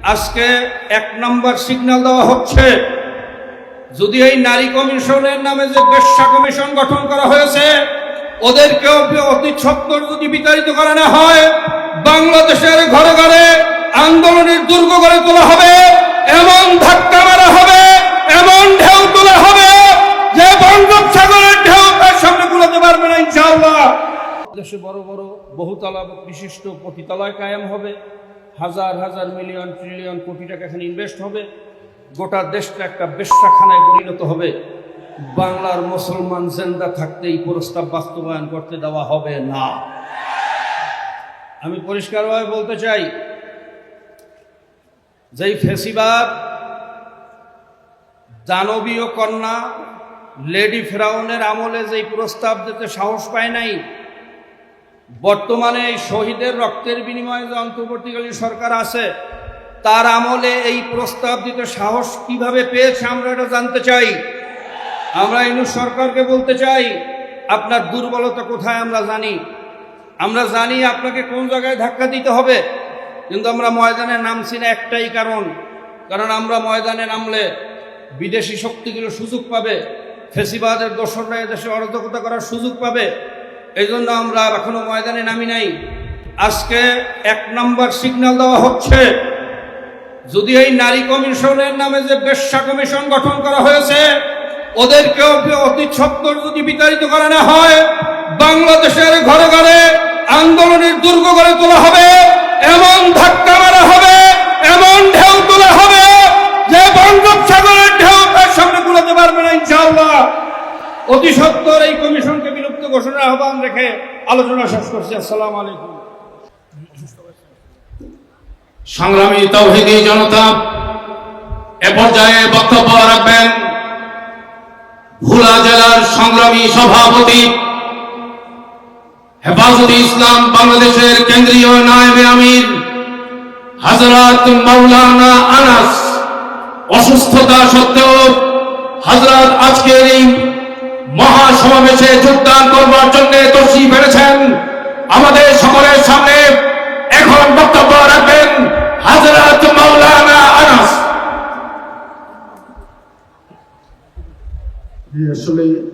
আজকে এক নম্বর সিগন্যাল দেওয়া হচ্ছে, যদি এই নারী কমিশনের নামে যে বেশ্যা কমিশন গঠন করা হয়েছে ওদেরকেও অতি সত্বর যদি বিতাড়িত করা না হয়, বাংলাদেশের ঘরে ঘরে আন্দোলনের দুর্গ গড়ে তোলা হবে, এমন ধাক্কা মারা হবে, এমন ঢেউ তোলা হবে যে বঙ্গোপসাগরের ঢেউ তার সামনে কুলাতে পারবে না ইনশাআল্লাহ। দেশে বড় বড় বহুতলা বিশিষ্ট প্রতিতলায় কায়েম হবে, হাজার হাজার মিলিয়ন ট্রিলিয়ন কোটি টাকা এখানে ইনভেস্ট হবে, গোটা দেশটা একটা বেশ্যাখানায় পরিণত হবে। বাংলার মুসলমান জিন্দা থাকতে এই প্রস্তাব বাস্তবায়ন করতে দেওয়া হবে না। আমি পরিষ্কারভাবে বলতে চাই, যেই ফেসিবাদ দানবীয় কন্যা লেডি ফেরাউনের আমলে যেই প্রস্তাব দিতে সাহস পায় নাই, বর্তমানে এই শহীদের রক্তের বিনিময়ে যে অন্তর্বর্তীকালীন সরকার আছে তার আমলে এই প্রস্তাব দিতে সাহস কিভাবে পেয়েছে আমরা এটা জানতে চাই। আমরা ইউনূস সরকারকে বলতে চাই, আপনার দুর্বলতা কোথায় আমরা জানি আপনাকে কোন জায়গায় ধাক্কা দিতে হবে, কিন্তু আমরা ময়দানে নামছি না একটাই কারণ আমরা ময়দানে নামলে বিদেশি শক্তিগুলো সুযোগ পাবে, ফেসিবাদের দোসররা এদেশে অরাজকতা করার সুযোগ পাবে। এই জন্য আমরা এখনো ময়দানে নামি নাই। আজকে এক নম্বর সিগন্যাল দেওয়া হচ্ছে, যদি এই নারী কমিশনের নামে যে বেশ্যা কমিশন গঠন করা হয়েছে ওদেরকেও অতি সত্বর যদি বিতাড়িত করা না হয়, বাংলাদেশের ঘরে ঘরে আন্দোলনের দুর্গ গড়ে তোলা হবে, এমন ধাক্কা মারা হবে, এমন ঢেউ তোলা হবে যে বঙ্গোপসাগরের ঢেউ তার সামনে কুলাতে পারবে না ইনশাআল্লাহ। অতি সত্বর এই কমিশনকে বিলুপ্ত ঘোষণার আহ্বান রেখে আলোচনা শেষ করছি। আসসালামু আলাইকুম। সংগ্রামী তাওহীদি জনতা, এ পর্যায়ে বক্তব্য রাখবেন ভোলা জেলার সংগ্রামী সভাপতি, হেফাজতে ইসলাম বাংলাদেশের কেন্দ্রীয় নায়েবে আমির হযরত মাওলানা আনাস। অসুস্থতা সত্ত্বেও হযরত আজকের এই মহাসমাবেশে যোগদান করবার জন্য তশরিফ এনেছেন। আমাদের সকলের সামনে